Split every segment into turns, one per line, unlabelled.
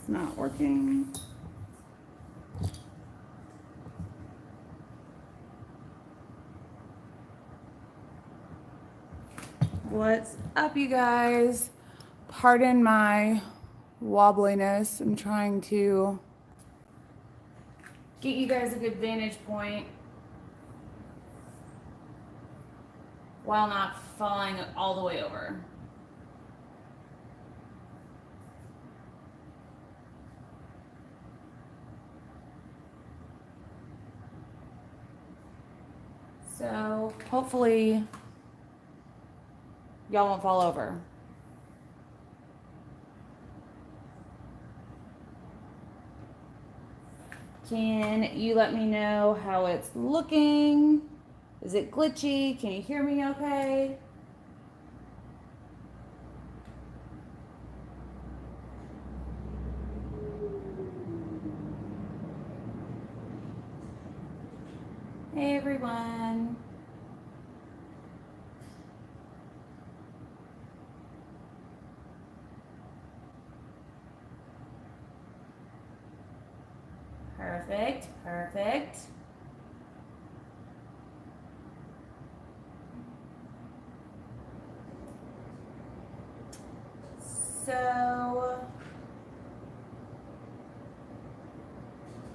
It's not working. What's up, you guys? Pardon my wobbliness. I'm trying to get you guys a good vantage point while not falling all the way over. So hopefully y'all won't fall over. Can you let me know how it's looking? Is it glitchy? Can you hear me okay? Hey everyone. Perfect, perfect. So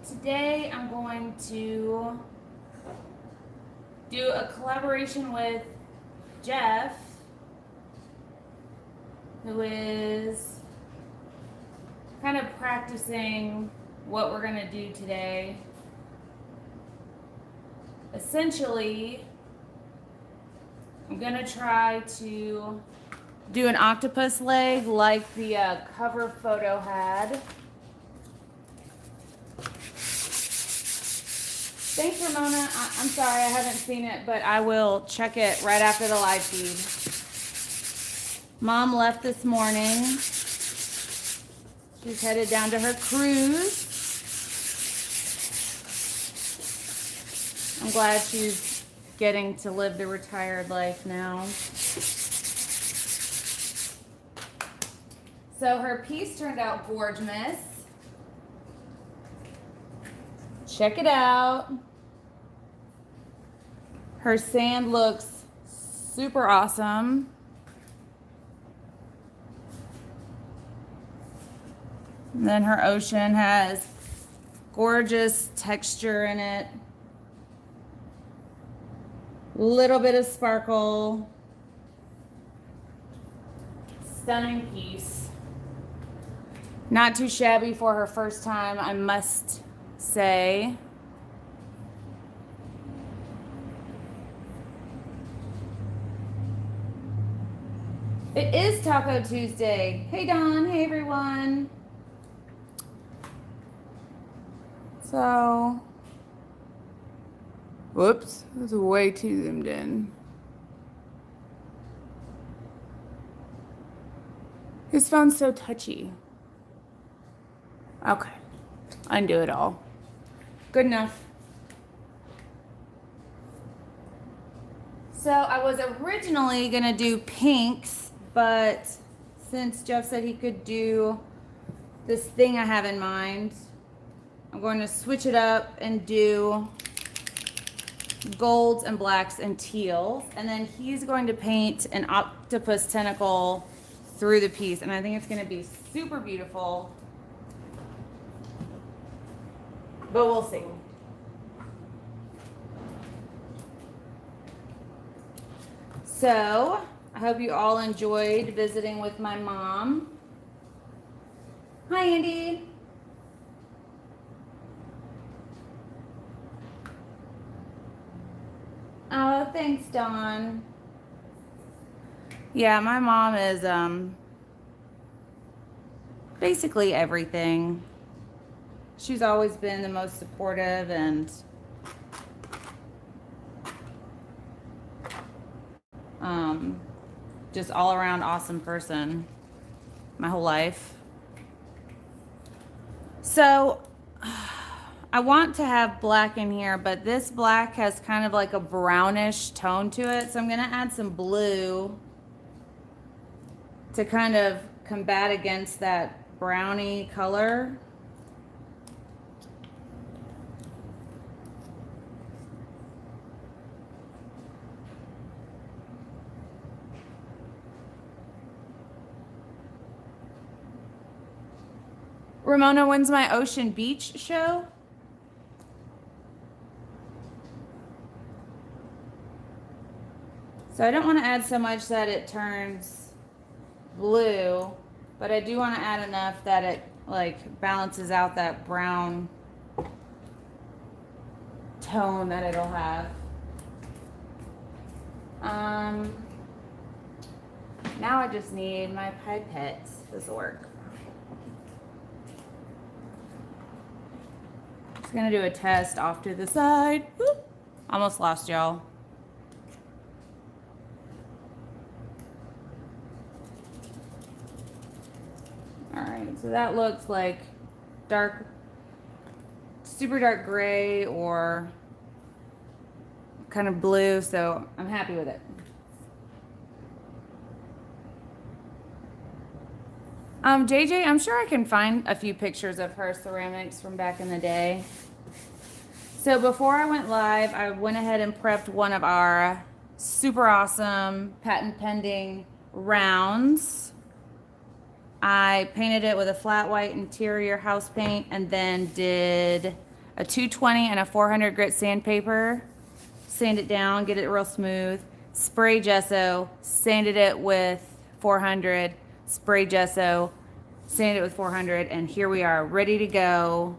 today I'm going to do a collaboration with Jeff, who is kind of practicing what we're gonna do today. Essentially, I'm gonna try to do an octopus leg like the cover photo had. Thanks, Ramona. I'm sorry I haven't seen it, but I will check it right after the live feed. Mom left this morning. She's headed down to her cruise. I'm glad she's getting to live the retired life now. So her piece turned out gorgeous. Check it out. Her sand looks super awesome. And then her ocean has gorgeous texture in it. Little bit of sparkle. Stunning piece. Not too shabby for her first time, I must say. It is Taco Tuesday. Hey Don, hey everyone. So, whoops, that's way too zoomed in. His phone's so touchy. Okay, undo it all. Good enough. So I was originally gonna do pinks, but since Jeff said he could do this thing I have in mind, I'm going to switch it up and do golds and blacks and teals. And then he's going to paint an octopus tentacle through the piece. And I think it's going to be super beautiful. But we'll see. So, I hope you all enjoyed visiting with my mom. Hi, Andy. Oh, thanks, Dawn. Yeah, my mom is basically everything. She's always been the most supportive and just all around awesome person my whole life. So I want to have black in here, but this black has kind of like a brownish tone to it. So I'm going to add some blue to kind of combat against that brownie color. Ramona, when's my Ocean Beach show? So I don't want to add so much that it turns blue, but I do want to add enough that it like balances out that brown tone that it'll have. Now I just need my pipettes. This will work. Just gonna do a test off to the side. Whoop. Almost lost y'all. All right, so that looks like dark, super dark gray or kind of blue, so I'm happy with it. JJ, I'm sure I can find a few pictures of her ceramics from back in the day. So before I went live, I went ahead and prepped one of our super awesome patent pending rounds. I painted it with a flat white interior house paint and then did a 220 and a 400 grit sandpaper. Sand it down, get it real smooth. Spray gesso, sanded it with 400. Spray gesso, sand it with 400, and here we are ready to go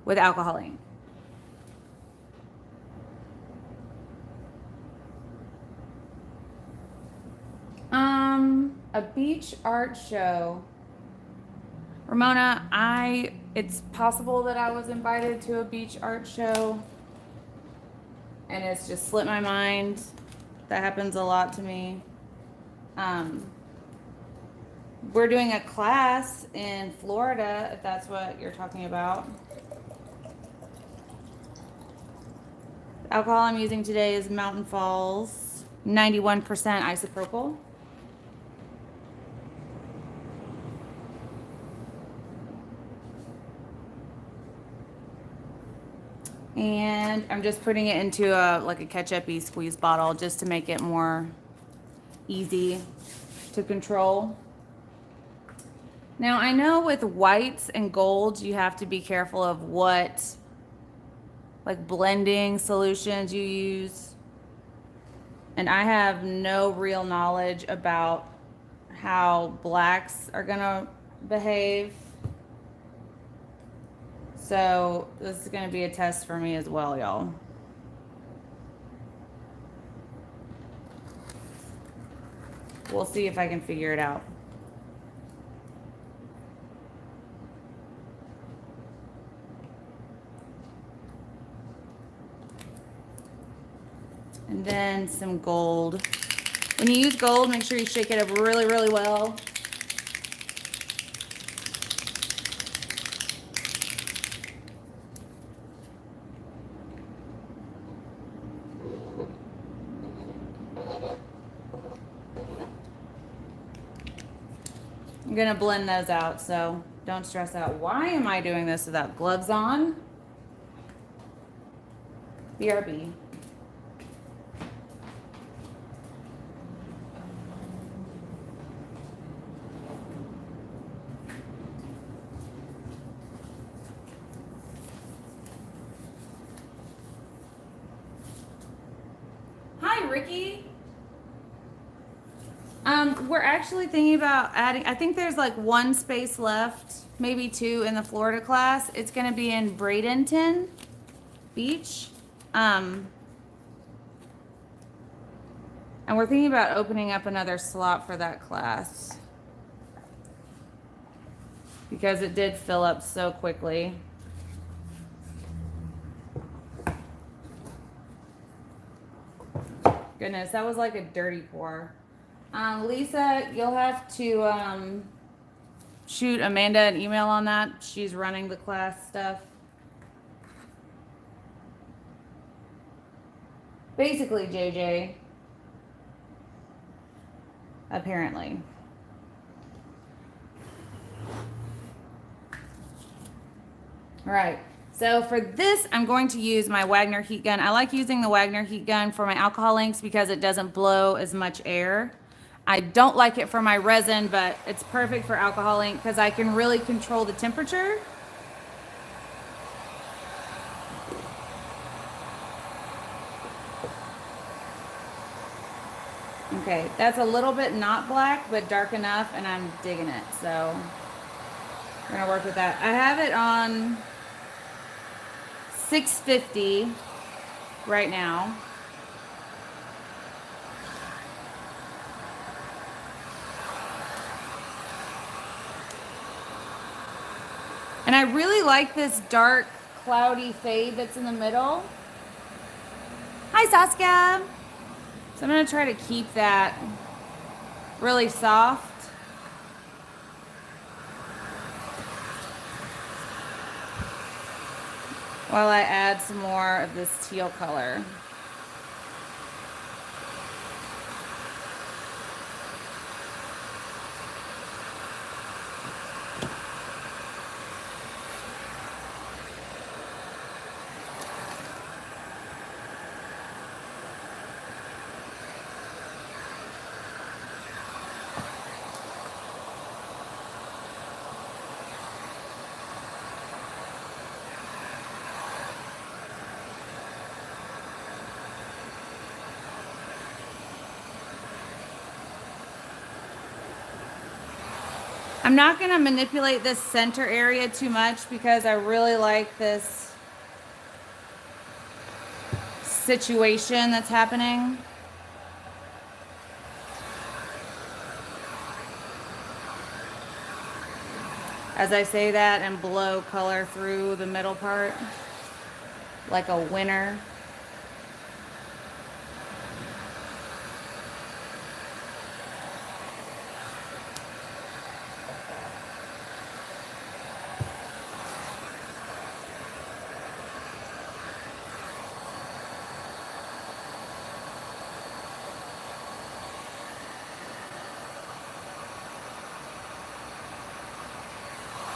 with alcohol ink. A beach art show. Ramona, it's possible that I was invited to a beach art show and it's just slipped my mind. That happens a lot to me. We're doing a class in Florida, if that's what you're talking about. The alcohol I'm using today is Mountain Falls, 91% isopropyl. And I'm just putting it into like a ketchup-y squeeze bottle just to make it more easy to control. Now I know with whites and golds you have to be careful of what like blending solutions you use. And I have no real knowledge about how blacks are gonna behave. So this is gonna be a test for me as well, y'all. We'll see if I can figure it out. And then some gold. When you use gold, make sure you shake it up really, really well. I'm gonna blend those out, so don't stress out. Why am I doing this without gloves on? BRB. Hi, Ricky. We're actually thinking about adding, I think there's like one space left, maybe two in the Florida class. It's going to be in Bradenton Beach. And we're thinking about opening up another slot for that class because it did fill up so quickly. Goodness, that was like a dirty pour. Lisa, you'll have to shoot Amanda an email on that. She's running the class stuff. Basically, JJ. Apparently. All right. So for this, I'm going to use my Wagner heat gun. I like using the Wagner heat gun for my alcohol inks because it doesn't blow as much air. I don't like it for my resin, but it's perfect for alcohol ink because I can really control the temperature. Okay, that's a little bit not black, but dark enough, and I'm digging it. So we're gonna work with that. I have it on 650 right now. And I really like this dark, cloudy fade that's in the middle. Hi, Saskia. So I'm gonna try to keep that really soft. While I add some more of this teal color. I'm not going to manipulate this center area too much because I really like this situation that's happening. As I say that and blow color through the middle part like a winner.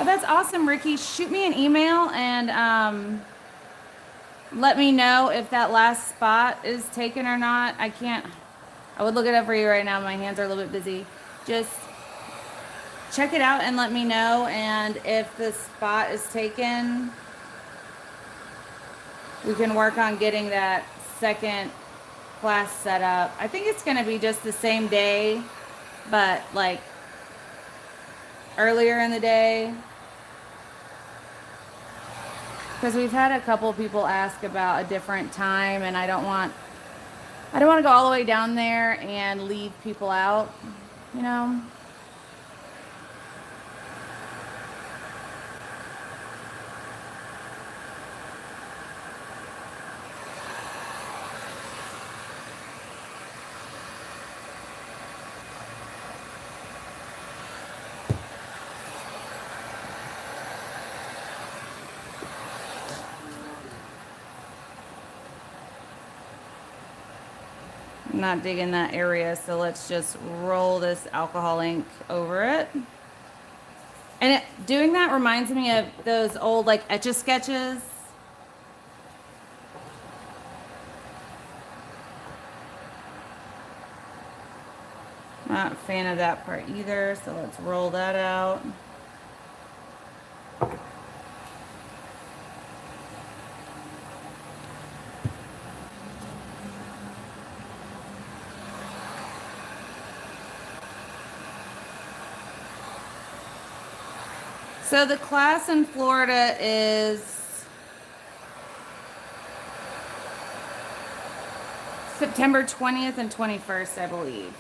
Oh, that's awesome, Ricky. Shoot me an email and let me know if that last spot is taken or not. I would look it up for you right now. My hands are a little bit busy. Just check it out and let me know. And if the spot is taken, we can work on getting that second class set up. I think it's going to be just the same day, but like earlier in the day. Because we've had a couple people ask about a different time, and I don't want to go all the way down there and leave people out, you know? I'm not digging that area, so let's just roll this alcohol ink over it. And doing that reminds me of those old like Etch-a-Sketches. Not a fan of that part either, so let's roll that out. So the class in Florida is September 20th and 21st, I believe.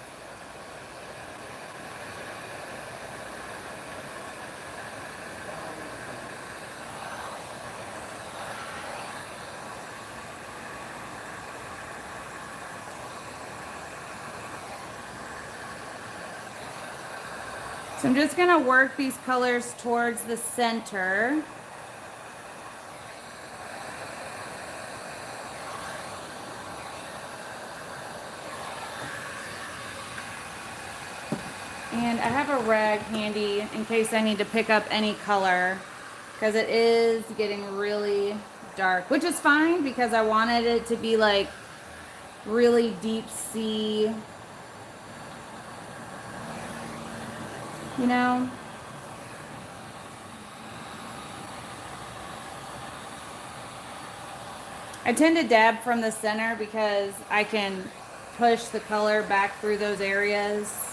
So I'm just going to work these colors towards the center. And I have a rag handy in case I need to pick up any color because it is getting really dark, which is fine because I wanted it to be like really deep sea, you know? I tend to dab from the center because I can push the color back through those areas.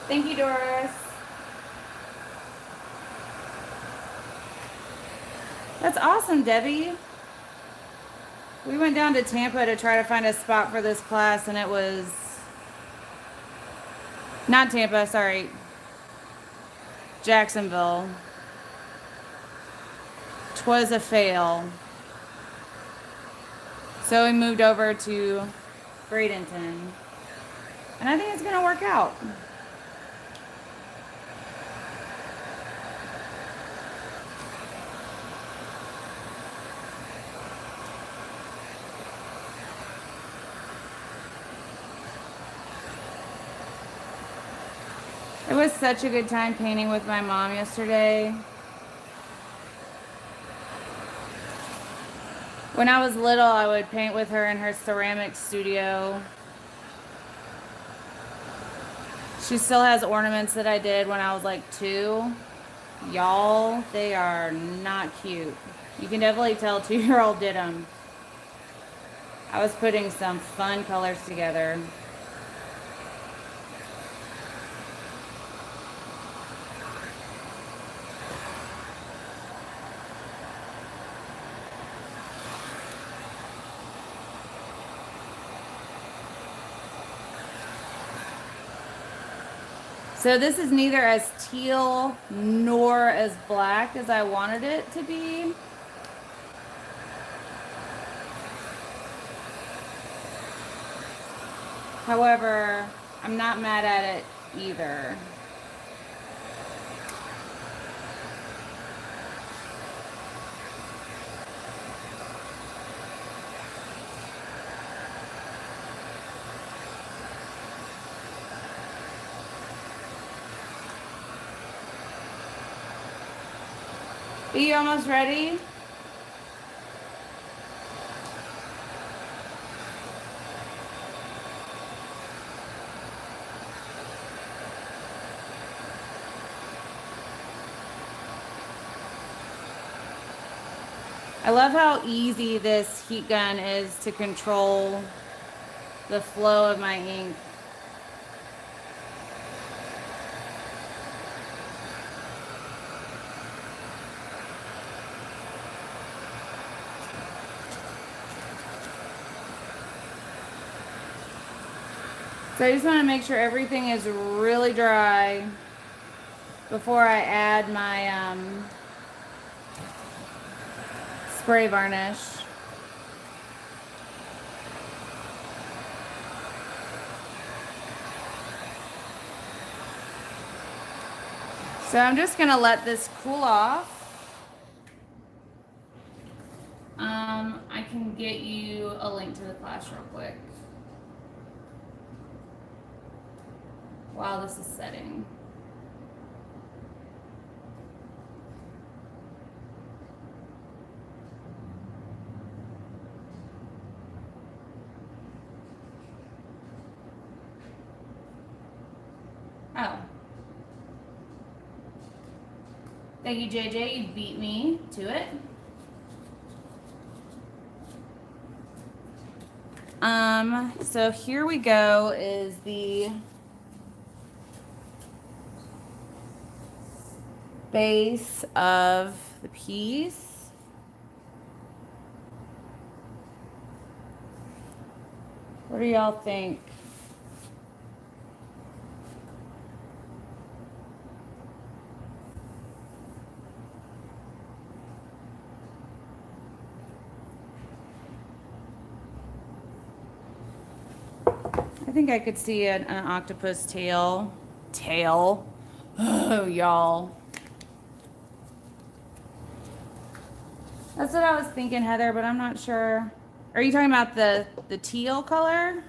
Thank you, Doris. That's awesome, Debbie. We went down to Tampa to try to find a spot for this class, and it was not Tampa, sorry, Jacksonville. 'Twas a fail. So we moved over to Bradenton. And I think it's going to work out. It was such a good time painting with my mom yesterday. When I was little, I would paint with her in her ceramic studio. She still has ornaments that I did when I was like 2. Y'all, they are not cute. You can definitely tell 2-year-old did them. I was putting some fun colors together. So this is neither as teal nor as black as I wanted it to be. However, I'm not mad at it either. Are you almost ready? I love how easy this heat gun is to control the flow of my ink. So I just want to make sure everything is really dry before I add my spray varnish. So I'm just going to let this cool off. I can get you a link to the class real quick while this is setting. Oh. Thank you, JJ. You beat me to it. So here we go is the base of the piece. What do y'all think? I think I could see an octopus tail. Tail. Oh, y'all. That's what I was thinking, Heather, but I'm not sure. Are you talking about the teal color?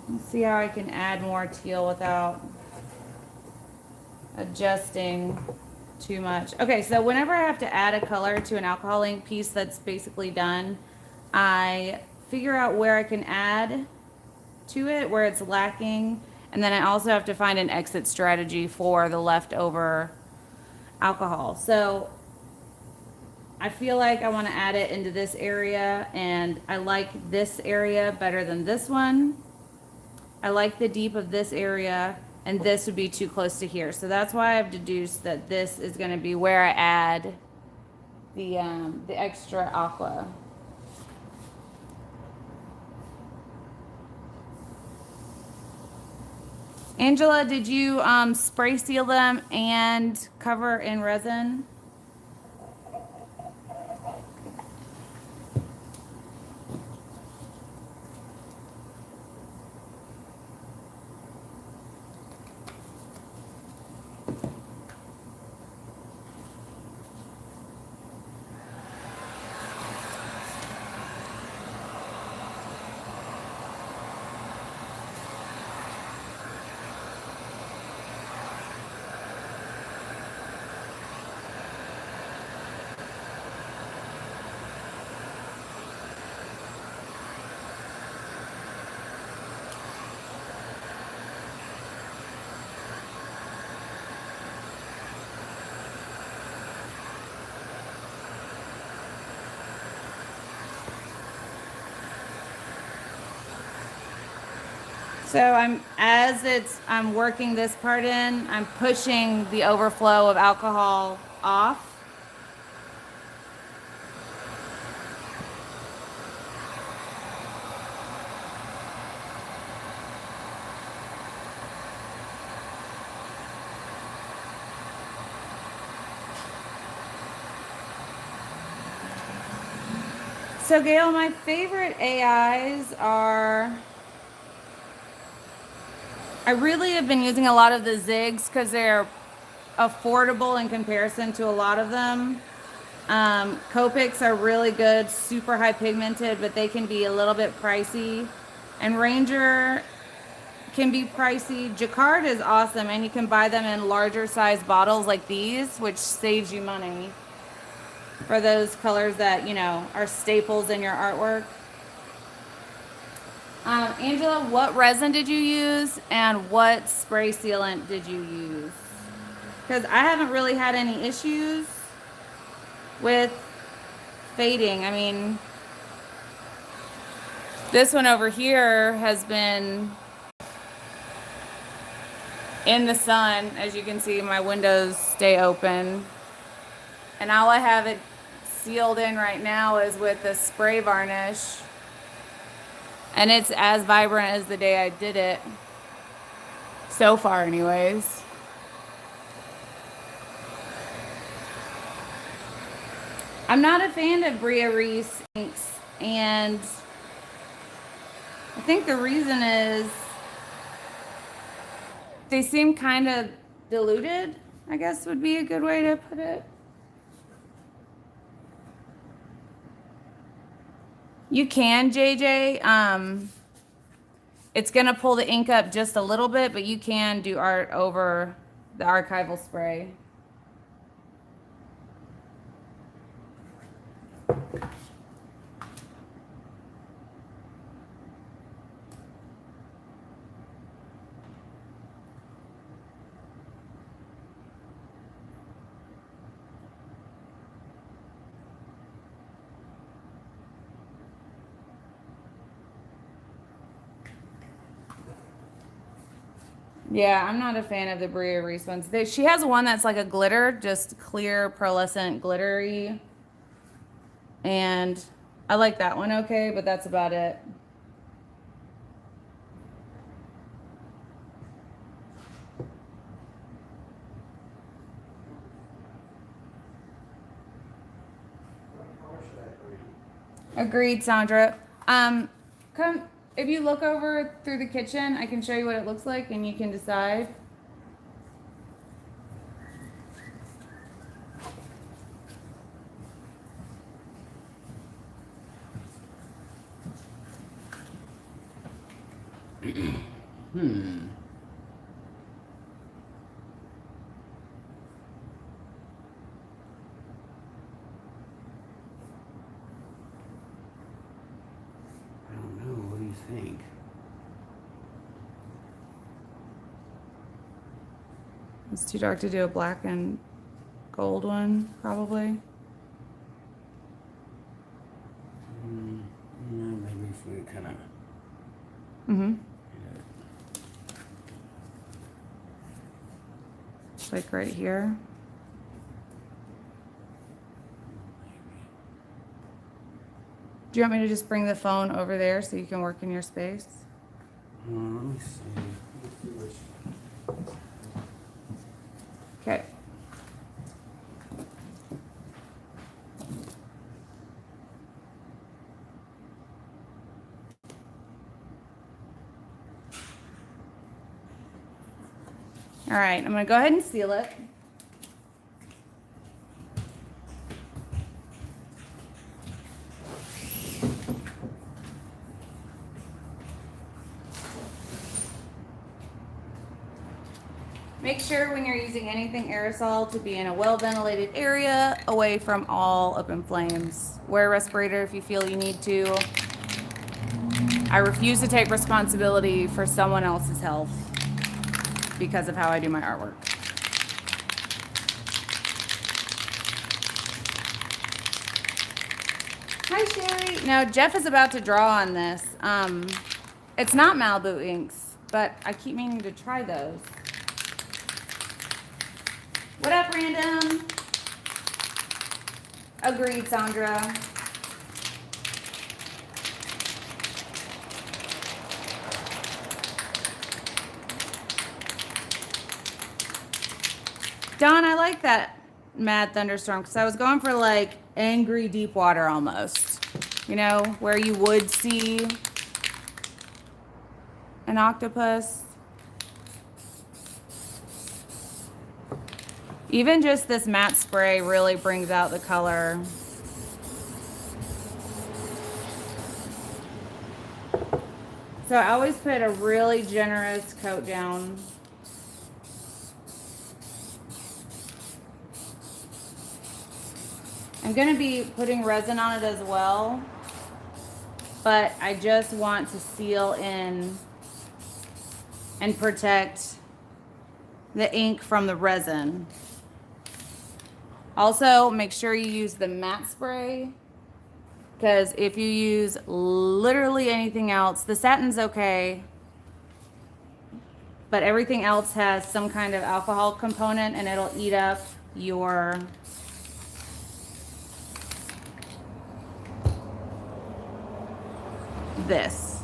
Let's see how I can add more teal without adjusting too much. Okay, so whenever I have to add a color to an alcohol ink piece that's basically done, I figure out where I can add to it, where it's lacking, and then I also have to find an exit strategy for the leftover alcohol. So I feel like I want to add it into this area, and I like this area better than this one. I like the deep of this area, and this would be too close to here. So that's why I've deduced that this is going to be where I add the extra aqua. Angela, did you spray seal them and cover in resin? So I'm working this part in, I'm pushing the overflow of alcohol off. So Gail, my favorite AIs are, I really have been using a lot of the Zigs because they're affordable in comparison to a lot of them. Copics are really good, super high pigmented, but they can be a little bit pricey. And Ranger can be pricey. Jacquard is awesome, and you can buy them in larger size bottles like these, which saves you money for those colors that, you know, are staples in your artwork. Angela, what resin did you use and what spray sealant did you use? Because I haven't really had any issues with fading. I mean, this one over here has been in the sun. As you can see, my windows stay open. And all I have it sealed in right now is with the spray varnish. And it's as vibrant as the day I did it. So far, anyways. I'm not a fan of Bria Reese inks, and I think the reason is they seem kind of diluted, I guess would be a good way to put it. You can, JJ. It's gonna pull the ink up just a little bit, but you can do art over the archival spray. Yeah, I'm not a fan of the Bria Reese ones. She has one that's like a glitter, just clear, pearlescent, glittery. And I like that one okay, but that's about it. Agreed, Sandra. Come, if you look over through the kitchen, I can show you what it looks like and you can decide.
I don't know. What do you think?
It's too dark to do a black and gold one, probably.
Maybe if we kind of.
Mm-hmm. Like right here. Do you want me to just bring the phone over there so you can work in your space?
Let me see.
Okay. All right, I'm gonna go ahead and seal it. Make sure when you're using anything aerosol to be in a well-ventilated area away from all open flames. Wear a respirator if you feel you need to. I refuse to take responsibility for someone else's health because of how I do my artwork. Hi, Sherry. Now, Jeff is about to draw on this. It's not Malibu inks, but I keep meaning to try those. What up, Random? Agreed, Sandra. Don, I like that Mad Thunderstorm because I was going for like angry deep water almost. You know, where you would see an octopus. Even just this matte spray really brings out the color. So I always put a really generous coat down. I'm gonna be putting resin on it as well, but I just want to seal in and protect the ink from the resin. Also, make sure you use the matte spray, because if you use literally anything else, the satin's okay, but everything else has some kind of alcohol component and it'll eat up your this.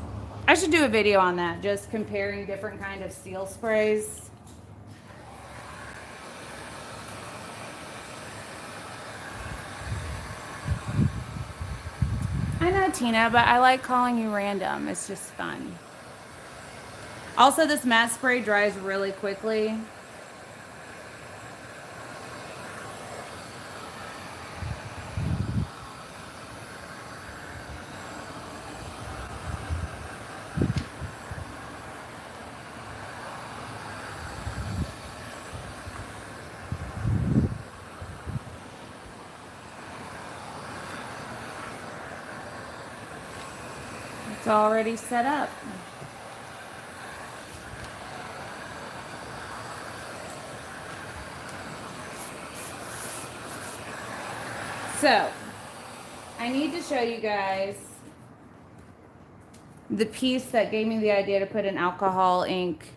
I should do a video on that, just comparing different kind of seal sprays. I know, Tina, but I like calling you Random. It's just fun. Also, this matte spray dries really quickly. It's already set up. So, I need to show you guys the piece that gave me the idea to put an alcohol ink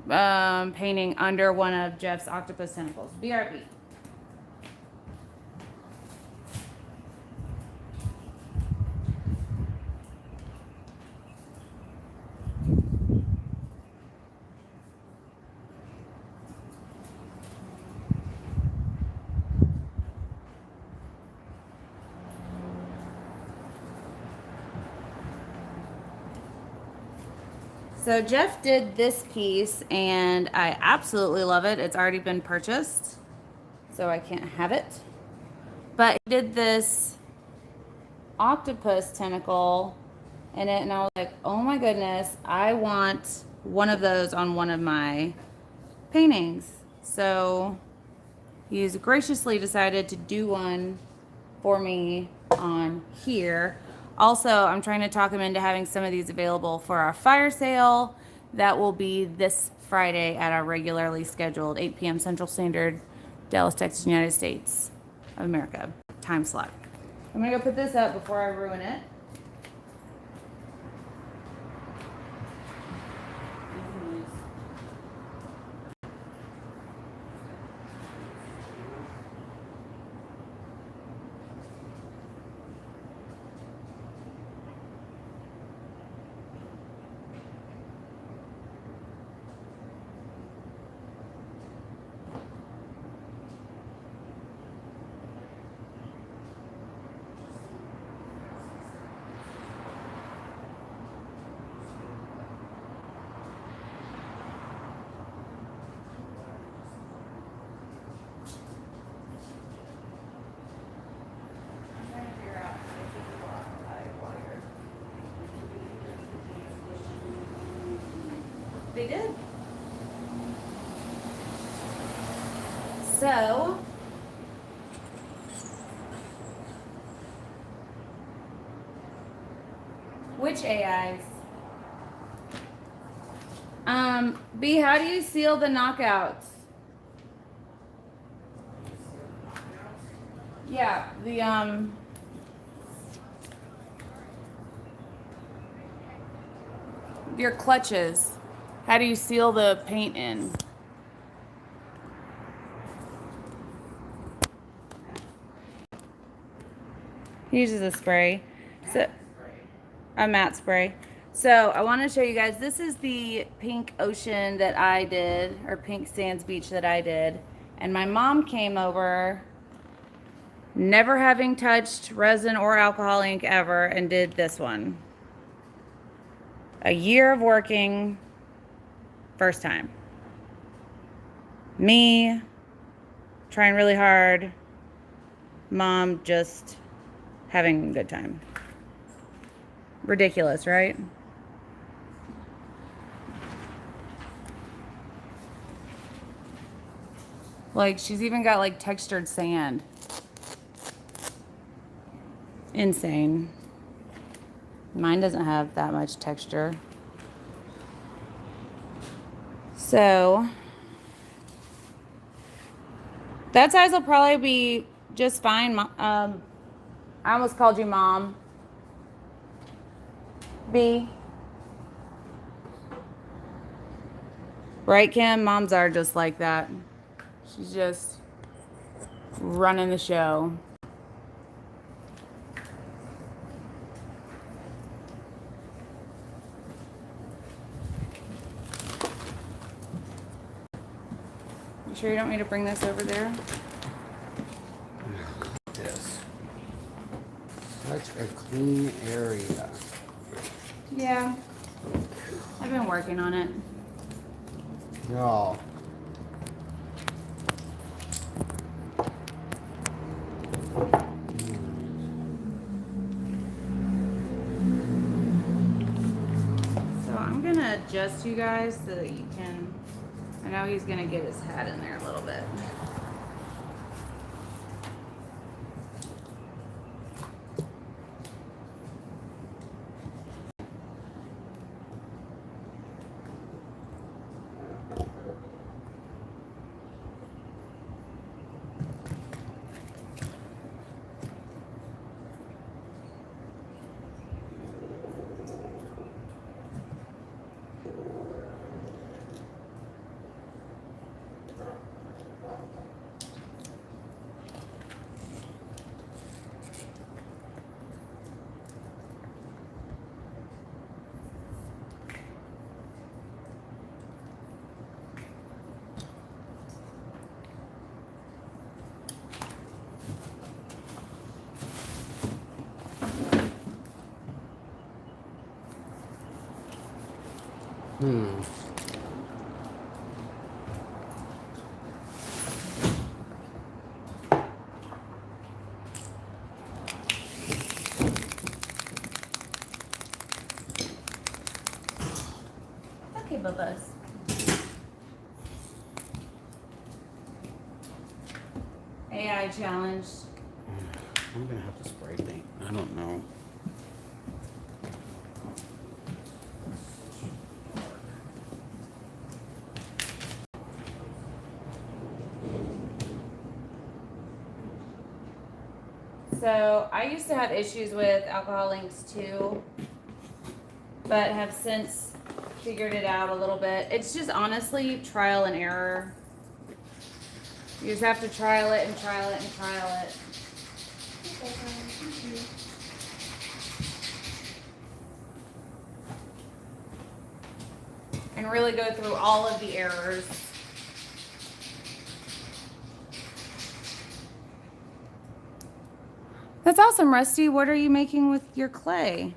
painting under one of Jeff's octopus tentacles. BRB. So Jeff did this piece and I absolutely love it. It's already been purchased, so I can't have it. But he did this octopus tentacle in it, and I was like, oh my goodness, I want one of those on one of my paintings. So he's graciously decided to do one for me on here. Also, I'm trying to talk him into having some of these available for our fire sale. That will be this Friday at our regularly scheduled 8 p.m. Central Standard, Dallas, Texas, United States of America time slot. I'm gonna go put this up before I ruin it. They did. So, which AIs? B, how do you seal the knockouts? Yeah, your clutches. How do you seal the paint in? He uses a spray. So, a matte spray. So I want to show you guys, this is the pink ocean that I did, or pink sands beach that I did. And my mom came over, never having touched resin or alcohol ink ever, and did this one. A year of working, first time. Me, trying really hard. Mom just having a good time. Ridiculous, right? Like, she's even got like textured sand. Insane. Mine doesn't have that much texture. So that size will probably be just fine. I almost called you Mom. B. Right, Kim? Moms are just like that. She's just running the show. You sure you don't want me to bring this over there?
This. Such a clean area.
Yeah. I've been working on it.
No.
So I'm gonna adjust you guys so that you can, I know he's gonna get his hat in there a little bit. Okay, Bubba's. AI challenge.
I'm gonna have to spray paint. I don't know.
So I used to have issues with alcohol inks too, but have since figured it out a little bit. It's just honestly trial and error. You just have to trial it and trial it and trial it. And really go through all of the errors. That's awesome, Rusty. What are you making with your clay?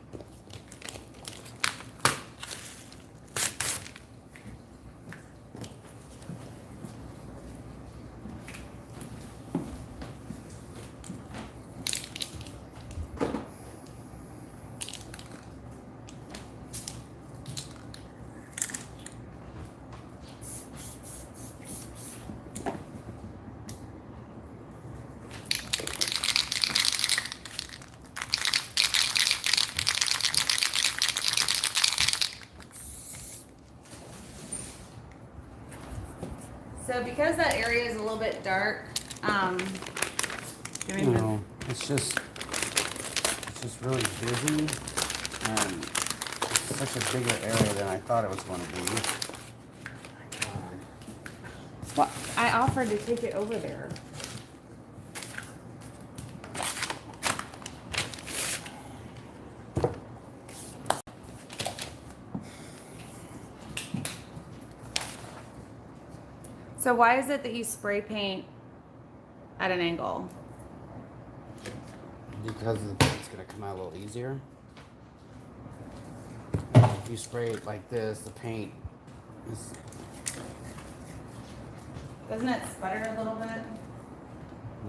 So because that area is a little bit dark,
No, it's just really busy, and it's such a bigger area than I thought it was going to be.
well, I offered to take it over there. So why is it that you spray paint at an angle?
Because it's going to come out a little easier. If you spray it like this, the paint is...
Doesn't it sputter a little bit?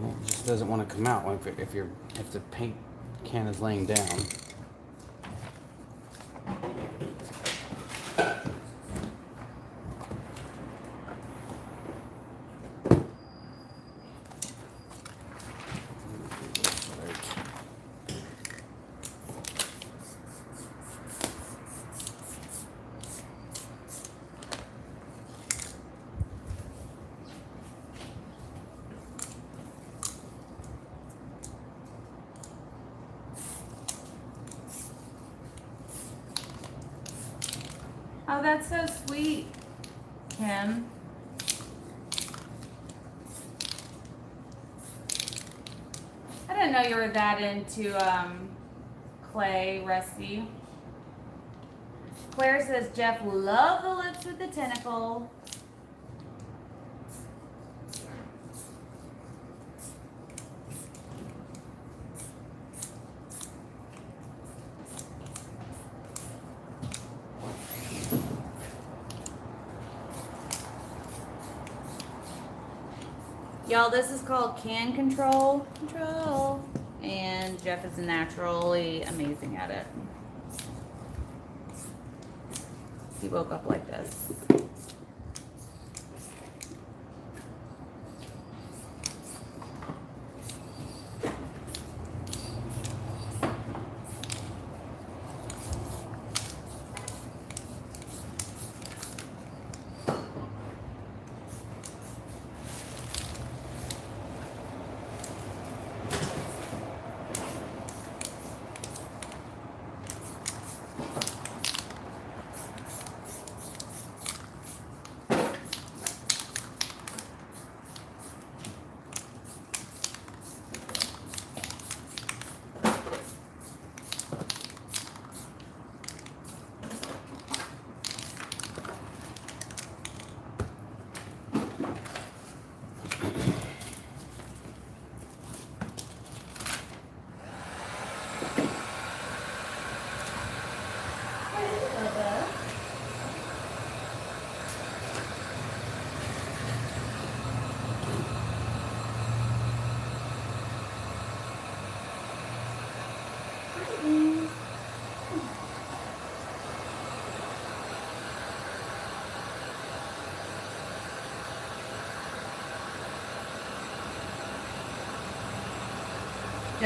It just doesn't want to come out if the paint can is laying down.
Oh, that's so sweet, Kim. I didn't know you were that into clay, Rusty. Claire says Jeff love the lips with the tentacle. Y'all, this is called can control. And Jeff is naturally amazing at it. He woke up like this.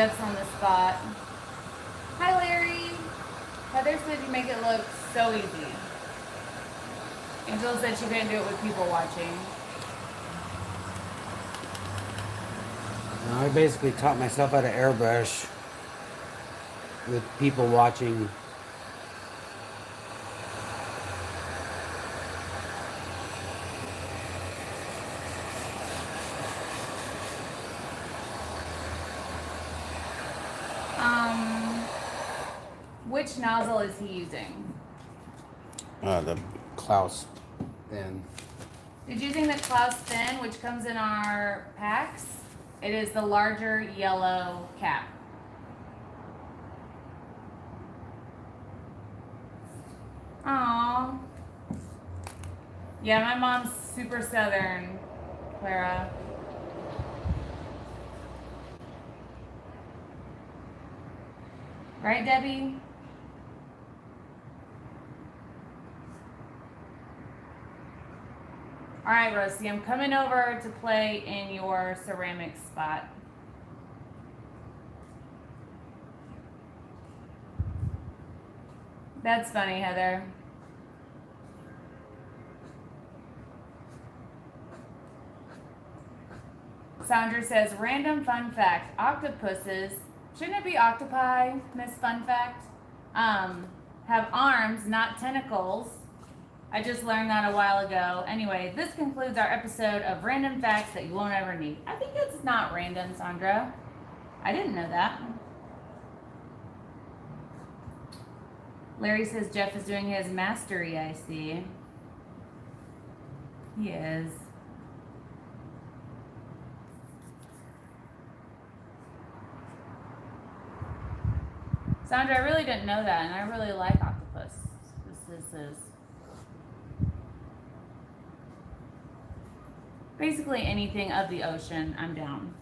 Jeff's on the spot. Hi, Larry. Heather said you make it look so easy. Angela said she couldn't do it with people watching.
I basically taught myself how to airbrush with people watching.
Which nozzle is he using?
The Klaus pen.
He's using the Klaus Thin, which comes in our packs. It is the larger yellow cap. Aww. Yeah, my mom's super southern, Clara. Right, Debbie? All right, Rosie, I'm coming over to play in your ceramic spot. That's funny, Heather. Sandra says, random fun fact, octopuses, shouldn't it be octopi, Miss Fun Fact? Have arms, not tentacles. I just learned that a while ago. Anyway, this concludes our episode of Random Facts That You Won't Ever Need. I think it's not random, Sandra. I didn't know that. Larry says Jeff is doing his mastery, I see. He is. Sandra, I really didn't know that, and I really like Octopus. This is basically anything of the ocean, I'm down.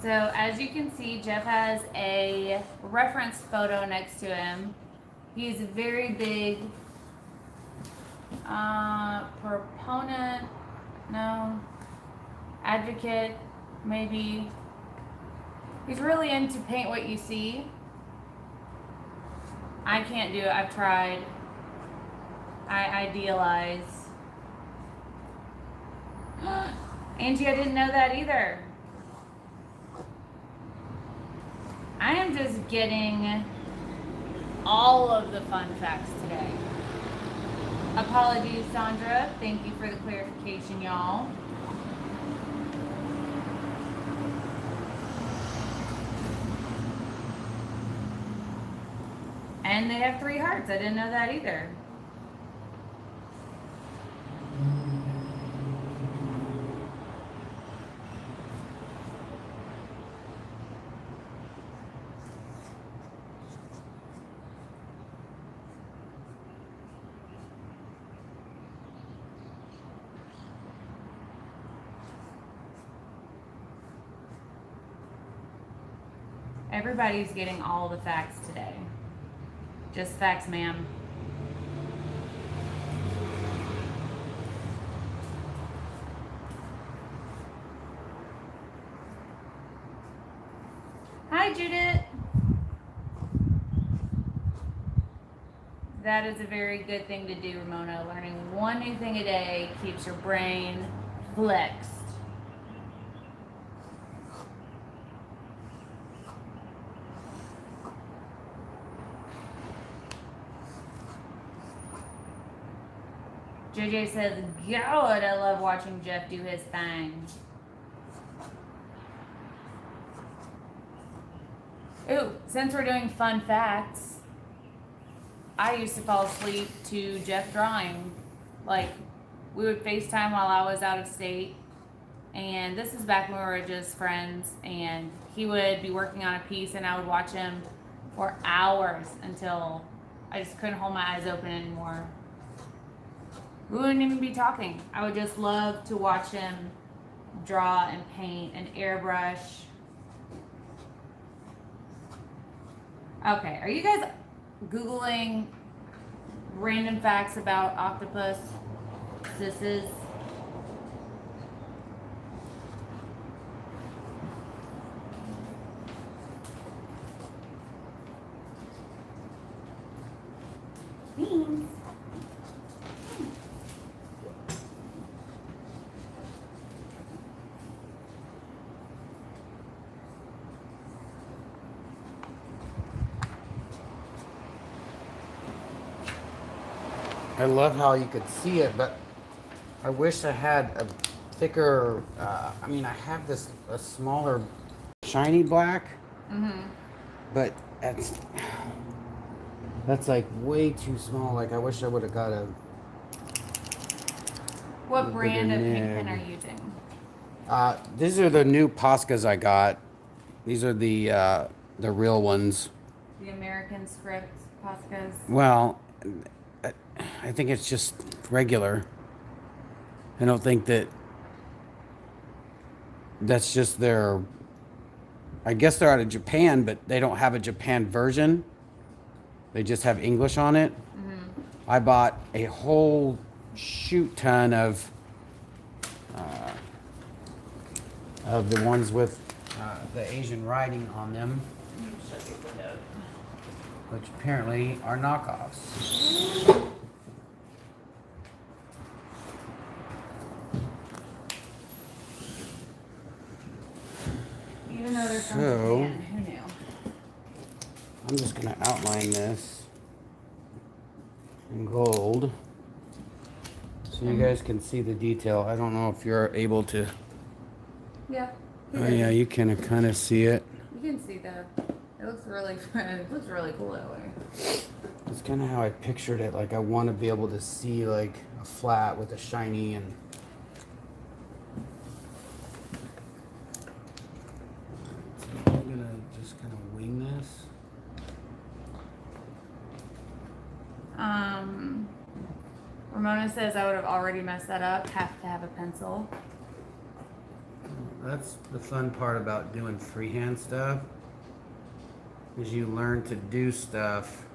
So as you can see, Jeff has a reference photo next to him. He's a very big proponent, no, advocate, maybe. He's really into paint what you see. I can't do it, I've tried. I idealize. Angie, I didn't know that either. I am just getting all of the fun facts today. Apologies, Sandra. Thank you for the clarification, y'all. And they have 3 hearts. I didn't know that either. Everybody's getting all the facts today. Just facts, ma'am. Hi, Judith. That is a very good thing to do, Ramona. Learning one new thing a day keeps your brain flexed. JJ says, God, I love watching Jeff do his thing. Ooh, since we're doing fun facts, I used to fall asleep to Jeff drawing. Like, we would FaceTime while I was out of state. And this is back when we were just friends. And he would be working on a piece and I would watch him for hours until I just couldn't hold my eyes open anymore. We wouldn't even be talking. I would just love to watch him draw and paint and airbrush. Okay, are you guys Googling random facts about octopus? This is. Beans.
I love how you could see it, but I wish I had a thicker. I mean, I have a smaller, shiny black, but that's like way too small. Like I wish I would have got a
What
bigger
brand of pink pen
nib.
are you using?
These are the new Poscas I got. These are the real ones.
The American Script Poscas.
Well, I think it's just regular. I don't think that's just their. I guess they're out of Japan, but they don't have a Japan version. They just have English on it. I bought a whole shoot ton of the ones with the Asian writing on them, which apparently are knockoffs.
Even though they're from
So-
Japan, who knew?
I'm just gonna outline this in gold so you guys can see the detail. I don't know if you're able to.
Yeah.
Oh yeah, you can kind of see it.
You can see that. It looks really it looks really cool that way.
It's kind of how I pictured it. Like I want to be able to see like a flat with a shiny and. I'm gonna just kind of wing this.
Ramona says I would have already messed that up. Have to have a pencil.
That's the fun part about doing freehand stuff, is you learn to do stuff.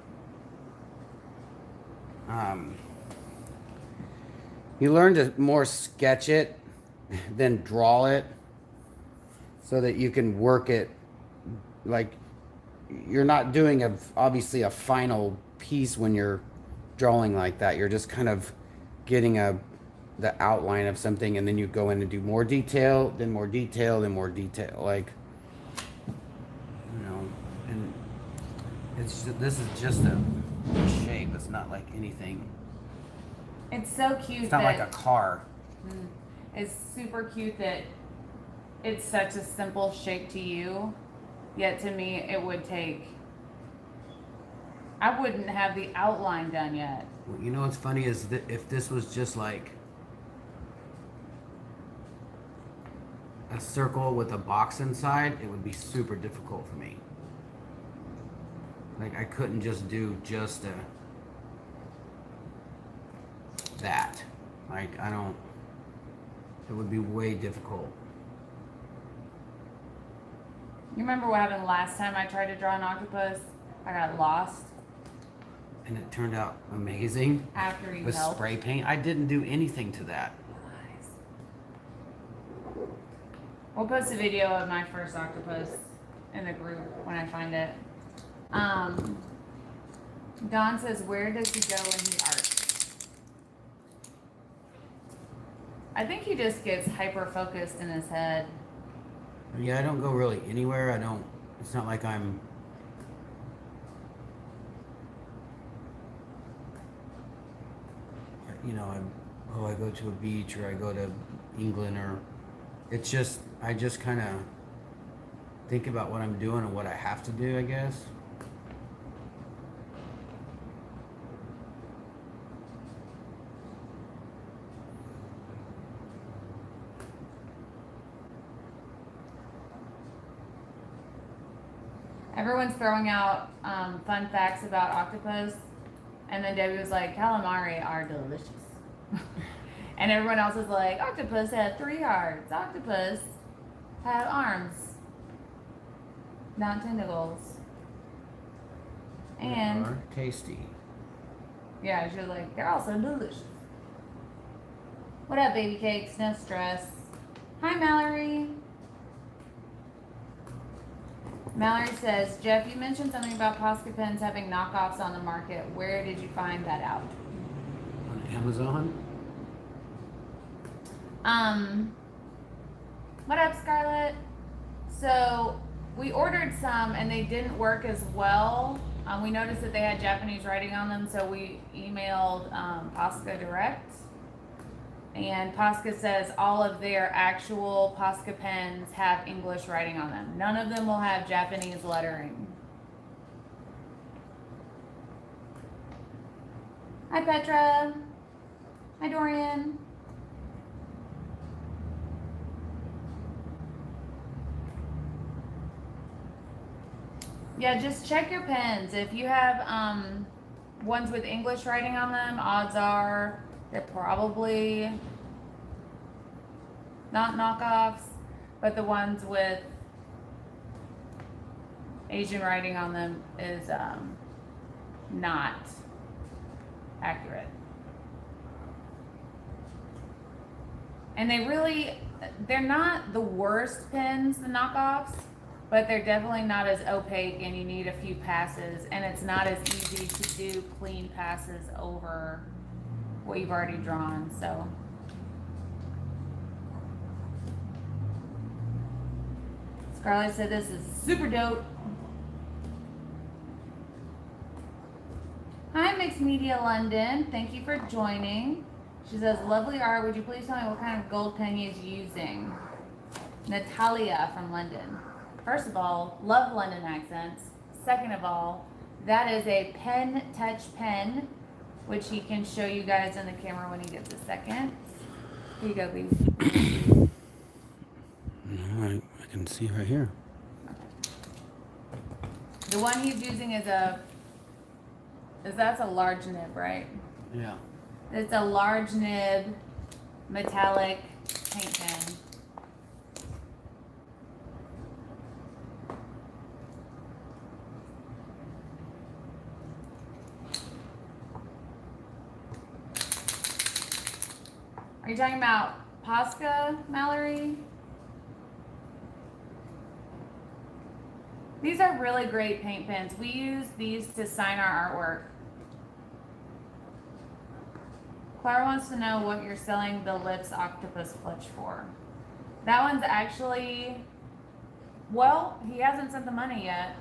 You learn to more sketch it than draw it, so that you can work it. Like you're not doing obviously a final piece when you're drawing like that. You're just kind of getting the outline of something, and then you go in and do more detail, then more detail, then more detail. Like, and this is just a shape. It's not like anything.
It's so cute.
It's not like a car.
It's super cute that it's such a simple shape to you, yet to me it would take. I wouldn't have the outline done yet.
Well, you know what's funny is that if this was just like a circle with a box inside, it would be super difficult for me. Like I couldn't just do just that. Like I don't. It would be way difficult.
You remember what happened last time I tried to draw an octopus? I got lost.
And it turned out amazing.
After you
with
helped.
spray paint. I didn't do anything to that.
We'll post a video of my first octopus in the group when I find it. Don says, where does he go when he arts? I think he just gets hyper focused in his head.
Yeah, I don't go really anywhere. It's not like I'm. I go to a beach or I go to England or. It's just, I just kind of think about what I'm doing and what I have to do, I guess.
Everyone's throwing out fun facts about octopus, and then Debbie was like, calamari are delicious. And everyone else is like, octopus have 3 hearts. Octopus have arms, not tentacles. And
They are tasty.
yeah, she's like, they're also delicious. What up, baby cakes? No stress. Hi, Mallory. Mallory says, Jeff, you mentioned something about Posca pens having knockoffs on the market. Where did you find that out?
On Amazon?
What up, Scarlett? So we ordered some and they didn't work as well. We noticed that they had Japanese writing on them, so we emailed Posca Direct. And Posca says all of their actual Posca pens have English writing on them. None of them will have Japanese lettering. Hi, Petra. Hi, Dorian. Yeah, just check your pens. If you have ones with English writing on them, odds are they're probably not knockoffs, but the ones with Asian writing on them is not accurate. And they're not the worst pens, the knockoffs, but they're definitely not as opaque, and you need a few passes, and it's not as easy to do clean passes over what you've already drawn. So Scarlett said this is super dope. Hi, Mixed Media London. Thank you for joining. She says, lovely art. Would you please tell me what kind of gold pen he is using? Natalia from London. First of all, love London accents. Second of all, that is a pen touch pen, which he can show you guys in the camera when he gets a second. Here you go, please.
No, I can see right here.
The one he's using that's a large nib, right?
Yeah.
It's a large nib metallic paint pen. Are you talking about Posca, Mallory? These are really great paint pens. We use these to sign our artwork. Clara wants to know what you're selling the Lips Octopus clutch for. That one's actually, well, he hasn't sent the money yet.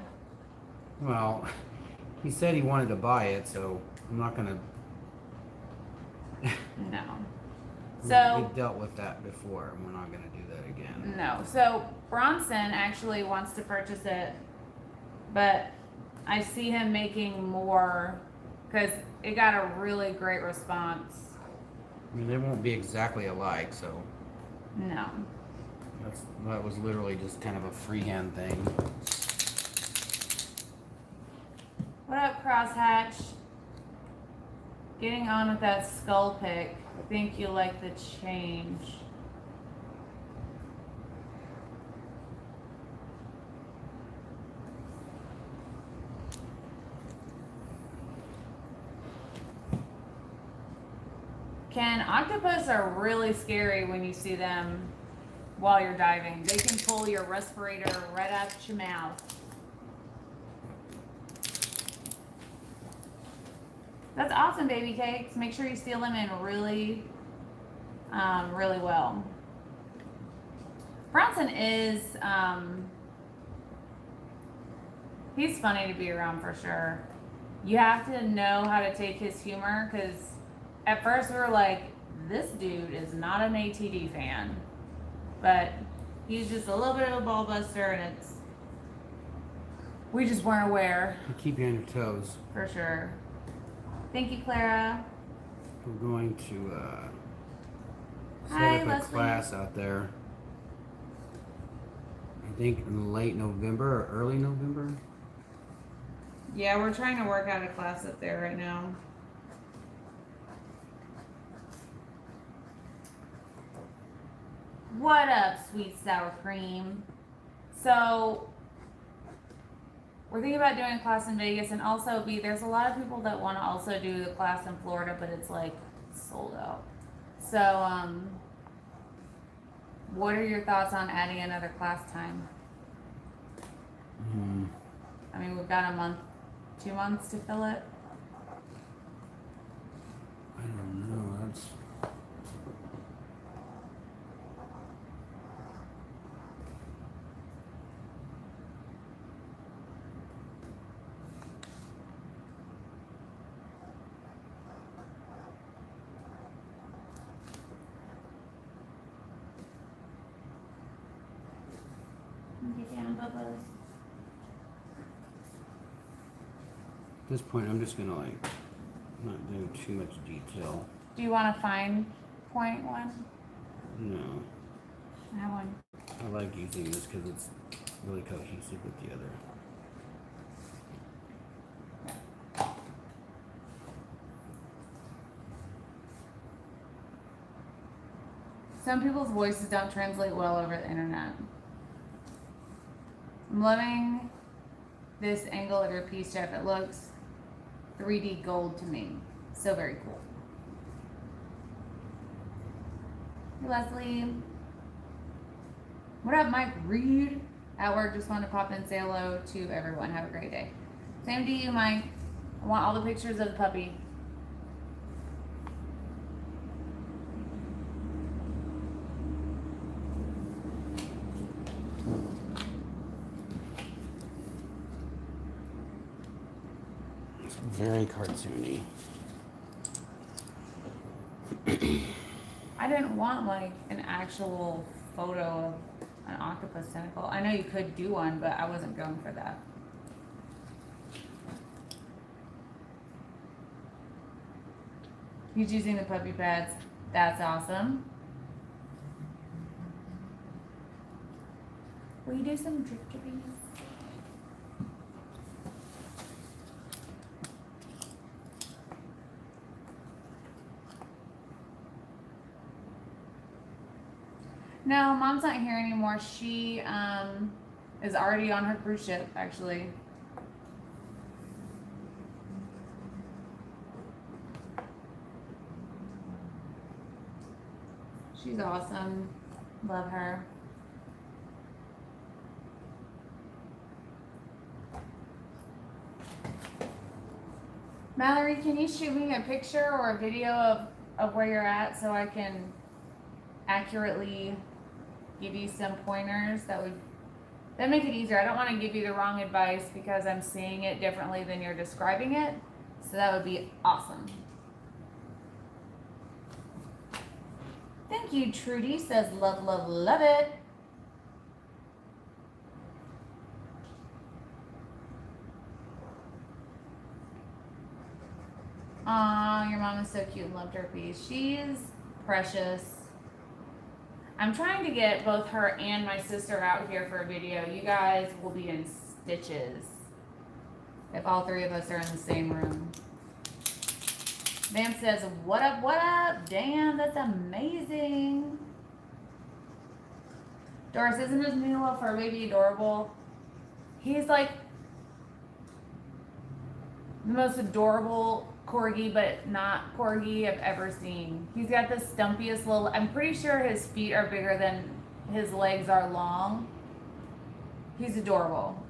Well, he said he wanted to buy it, so I'm not gonna.
No. So
we dealt with that before, and we're not gonna do that again.
no. So Bronson actually wants to purchase it, but I see him making more because it got a really great response.
I mean, they won't be exactly alike, so
No.
that was literally just kind of a freehand thing.
What up, Crosshatch? Getting on with that skull pick. I think you like the change. Octopus are really scary when you see them while you're diving. They can pull your respirator right out your mouth. That's awesome, baby cakes. Make sure you seal them in really, really well. Bronson is, he's funny to be around for sure. You have to know how to take his humor, because at first we were like, this dude is not an ATD fan. But he's just a little bit of a ball buster, and we just weren't aware.
To keep you on your toes.
For sure. Thank you, Clara.
We're going to set
Hi,
up a
Leslie.
class out there. I think in late November or early November.
Yeah, we're trying to work out a class up there right now. What up, sweet sour cream? So, we're thinking about doing a class in Vegas, and also there's a lot of people that want to also do the class in Florida, but it's like sold out. So, what are your thoughts on adding another class time? I mean, we've got a month, 2 months to fill it.
I don't know. That's.
Get down, Bubba's.
At this point, I'm just gonna like not do too much detail.
Do you want to find point one?
No,
I have one.
I like using this because it's really cohesive with the other.
Some people's voices don't translate well over the internet. I'm loving this angle of your piece, Jeff. It looks 3D gold to me. So very cool. Hey, Leslie. What up, Mike Reed? At work, just want to pop in and say hello to everyone. Have a great day. Same to you, Mike. I want all the pictures of the puppy.
It's very cartoony.
I didn't want like an actual photo of an octopus tentacle. I know you could do one, but I wasn't going for that. He's using the puppy pads. That's awesome. Will you do some drip drippies? No, Mom's not here anymore. She is already on her cruise ship, actually. She's awesome. Love her. Mallory, can you shoot me a picture or a video of where you're at so I can accurately give you some pointers? That'd make it easier. I don't want to give you the wrong advice because I'm seeing it differently than you're describing it. So that would be awesome. Thank you, Trudy says love, love, love it. Aw, your mom is so cute and loved her piece. She's precious. I'm trying to get both her and my sister out here for a video. You guys will be in stitches if all three of us are in the same room. Vamp says, what up, what up? Damn, that's amazing. Doris, isn't his new little fur baby adorable? He's like the most adorable corgi, but not corgi I've ever seen. He's got the stumpiest little, I'm pretty sure his feet are bigger than his legs are long. He's adorable.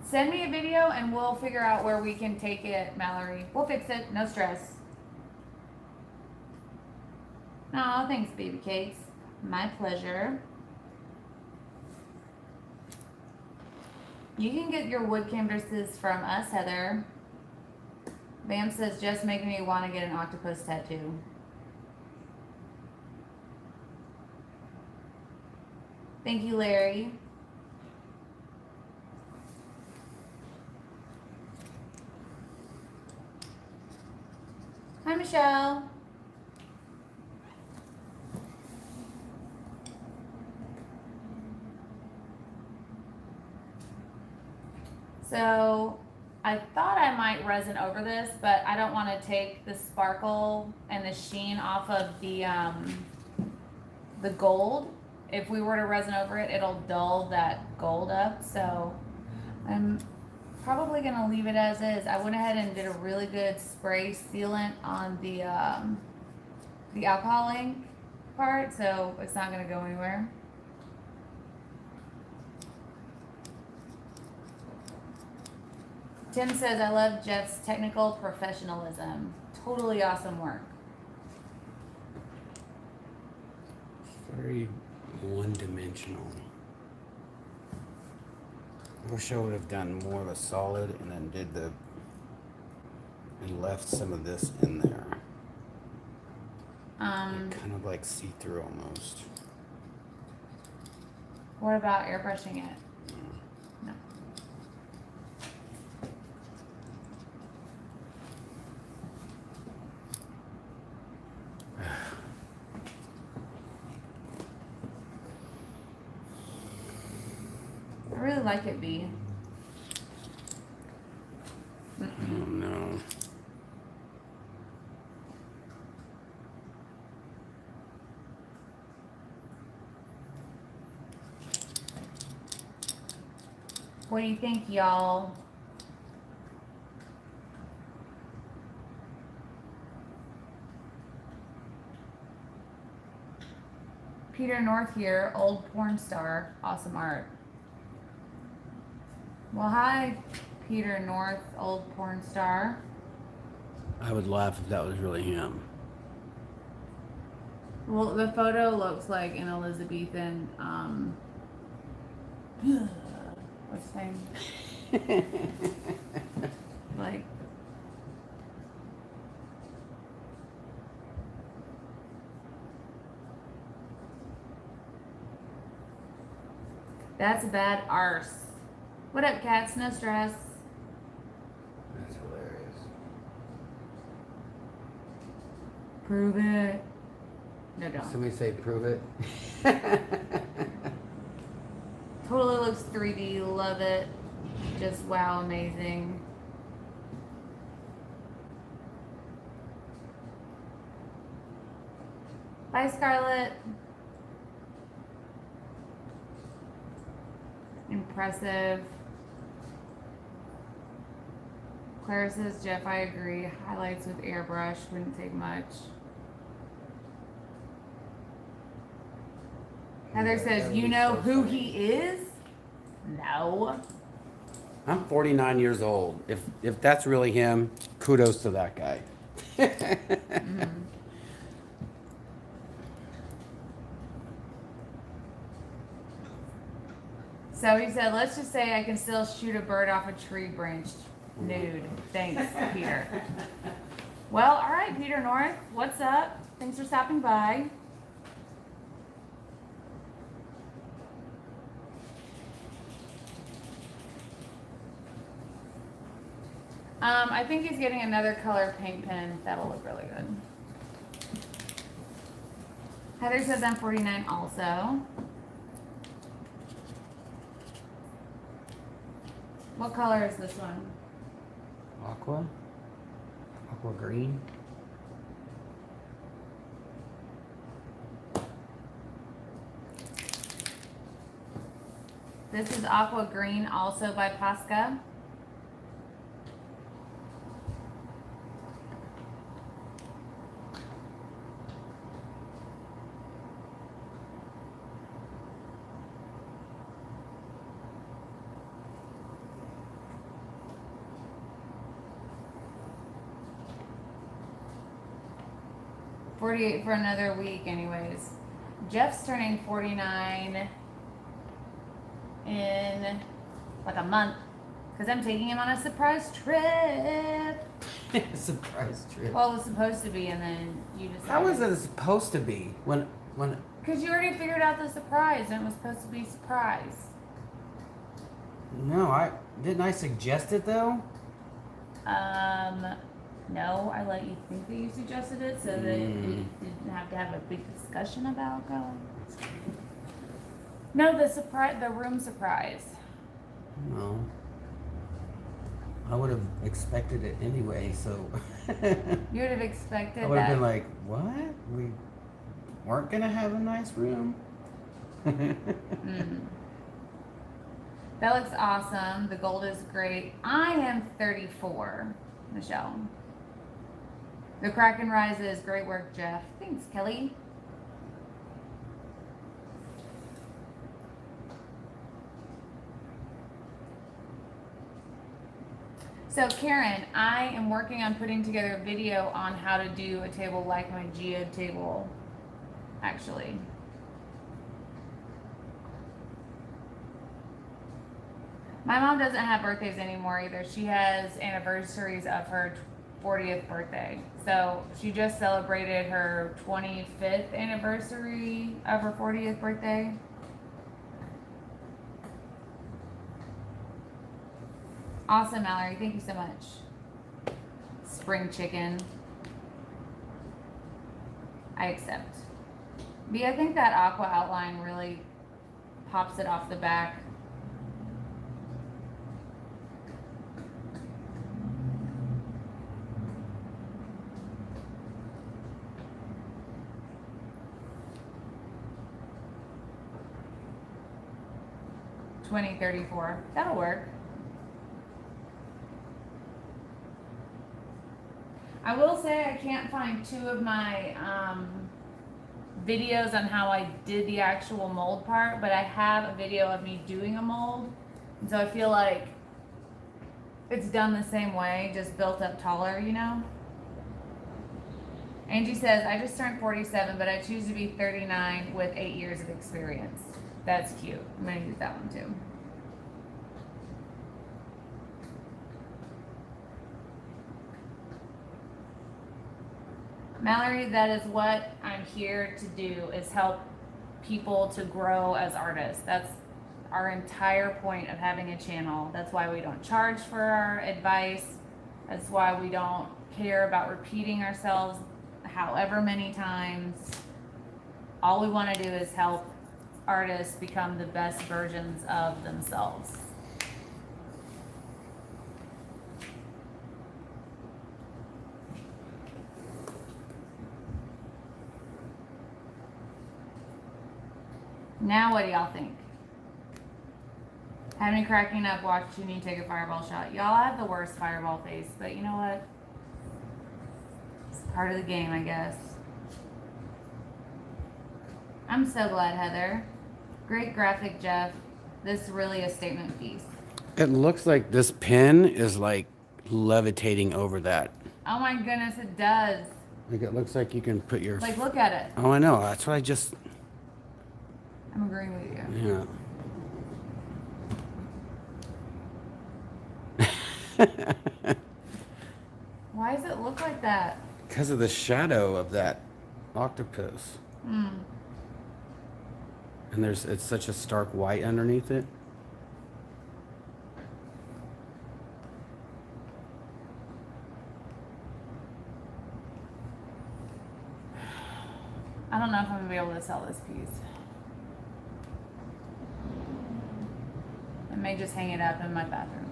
Send me a video and we'll figure out where we can take it, Mallory. We'll fix it, no stress. Oh, thanks, baby cakes. My pleasure. You can get your wood canvases from us, Heather. Bam says, just making me want to get an octopus tattoo. Thank you, Larry. Hi, Michelle. So I thought I might resin over this, but I don't want to take the sparkle and the sheen off of the the gold. If we were to resin over it, it'll dull that gold up. So I'm probably gonna leave it as is. I went ahead and did a really good spray sealant on the alcohol ink part, so it's not gonna go anywhere. Tim says, I love Jeff's technical professionalism. Totally awesome work.
Very one-dimensional. I wish I would have done more of a solid and then and left some of this in there. Kind of like see-through almost.
What about airbrushing it? No. I really like it, B.
Oh no.
What do you think, y'all? Peter North here, old porn star, awesome art. Well, hi, Peter North, old porn star.
I would laugh if that was really him.
Well, the photo looks like an Elizabethan, what's his name? Like, that's a bad arse. What up, cats? No stress.
That's hilarious.
Prove it. No, don't.
Somebody say prove it.
Totally looks 3D. Love it. Just wow, amazing. Bye, Scarlett. Impressive. Claire says, Jeff, I agree. Highlights with airbrush wouldn't take much. Heather says, you know who he is? No.
I'm 49 years old. If that's really him, kudos to that guy.
Mm-hmm. So he said, let's just say I can still shoot a bird off a tree branch nude. Thanks, Peter. Well, all right, Peter North, what's up? Thanks for stopping by. I think he's getting another color paint pen. That'll look really good. Heather says I'm 49 also. What color is this one?
Aqua green.
This is Aqua Green, also by Pasca. $48 for another week anyways. Jeff's turning 49 in like a month because I'm taking him on a surprise trip.
Surprise trip.
Well, it was supposed to be, and then you decided.
How was it supposed to be? When
Because you already figured out the surprise, and it was supposed to be a surprise.
No, didn't I suggest it though?
No, I let you think that you suggested it so that we didn't have to have a big discussion about going. No, the room surprise.
No. I would have expected it anyway, so.
You would have expected
I would have
that.
been like, what? weren't gonna have a nice room.
That looks awesome. The gold is great. I am 34, Michelle. The Kraken rises. Great work, Jeff. Thanks, Kelly. So Karen, I am working on putting together a video on how to do a table like my geode table, actually. My mom doesn't have birthdays anymore either. She has anniversaries of her 40th birthday. So she just celebrated her 25th anniversary of her 40th birthday. Awesome, Mallory. Thank you so much. Spring chicken. I accept. B, I think that aqua outline really pops it off the back. $20.34. That'll work. I will say I can't find two of my videos on how I did the actual mold part, but I have a video of me doing a mold. And so I feel like it's done the same way, just built up taller, you know? Angie says, I just turned 47, but I choose to be 39 with 8 years of experience. That's cute. I'm gonna use that one too. Mallory, that is what I'm here to do, is help people to grow as artists. That's our entire point of having a channel. That's why we don't charge for our advice. That's why we don't care about repeating ourselves however many times. All we want to do is help artists become the best versions of themselves. Now what do y'all think? Have me cracking up watching me take a fireball shot. Y'all have the worst fireball face, but you know what? It's part of the game, I guess. I'm so glad, Heather. Great graphic, Jeff. This is really a statement piece.
It looks like this pen is like levitating over that.
Oh my goodness, it does.
Like it looks like you can put your...
Like, look at it.
Oh, I know. That's what I just...
I'm agreeing with you.
Yeah.
Why does it look like that?
Because of the shadow of that octopus.
Mm.
And it's such a stark white underneath it.
I don't know if I'm gonna be able to sell this piece. I may just hang it up in my bathroom.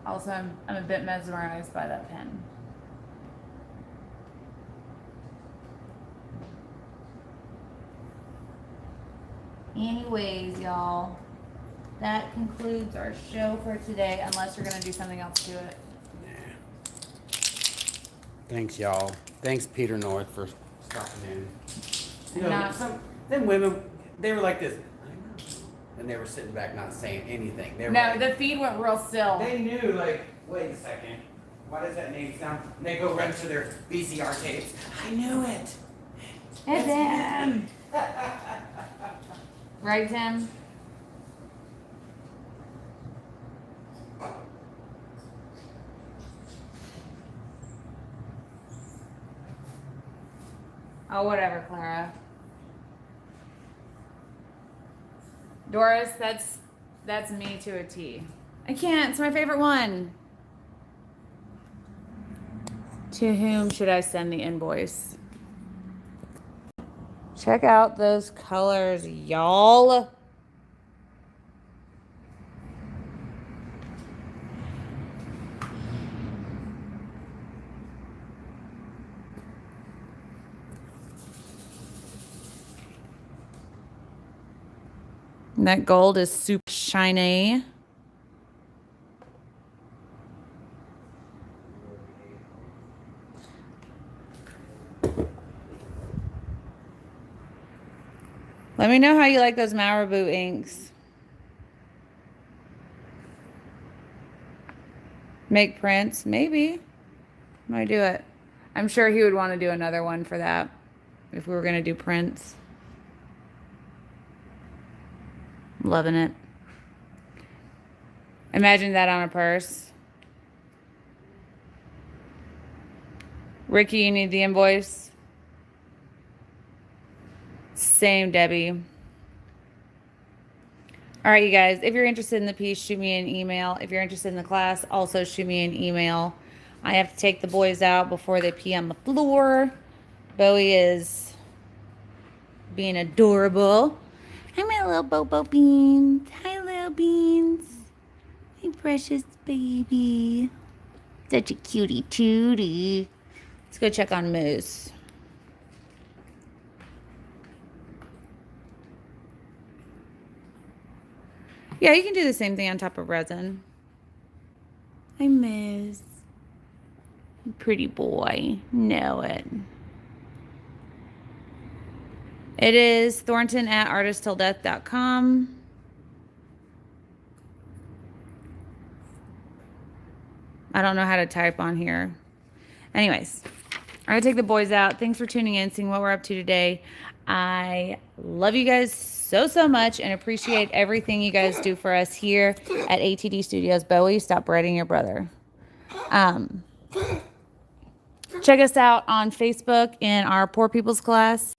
Also, I'm a bit mesmerized by that pen. Anyways, y'all, that concludes our show for today, unless you're gonna do something else to it.
Thanks, y'all. Thanks, Peter North, for stopping in. You know,
Not-
them women, they were like this. And they were sitting back not saying anything. They were
No,
like,
the feed went real still.
they knew, like, wait a second. Why does that name sound? And they go run to their VCR tapes. I knew it.
It's him. Right, Tim? Oh, whatever, Clara. Doris, that's me to a T. I can't. It's my favorite one. To whom should I send the invoice? Check out those colors, y'all. And that gold is super shiny. Let me know how you like those Marabou inks. Make prints? Maybe. Might do it. I'm sure he would want to do another one for that if we were going to do prints. Loving it. Imagine that on a purse. Ricky, you need the invoice? Same, Debbie. All right, you guys, if you're interested in the piece, shoot me an email. If you're interested in the class, also shoot me an email. I have to take the boys out before they pee on the floor. Bowie is being adorable. Hi, my little Bobo Beans. Hi, little Beans. My precious baby. Such a cutie tootie. Let's go check on Moose. Yeah, you can do the same thing on top of resin. I miss. Pretty boy. Know it. It is Thornton@artisttilldeath.com. I don't know how to type on here. Anyways, I'm going to take the boys out. Thanks for tuning in, seeing what we're up to today. I love you guys so much and appreciate everything you guys do for us here at ATD Studios. Bowie, stop writing your brother. Check us out on Facebook in our Poor People's class,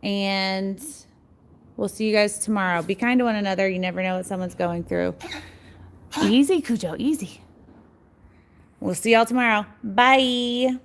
and we'll see you guys tomorrow. Be kind to one another. You never know what someone's going through. Easy, Cujo, easy. We'll see y'all tomorrow. Bye.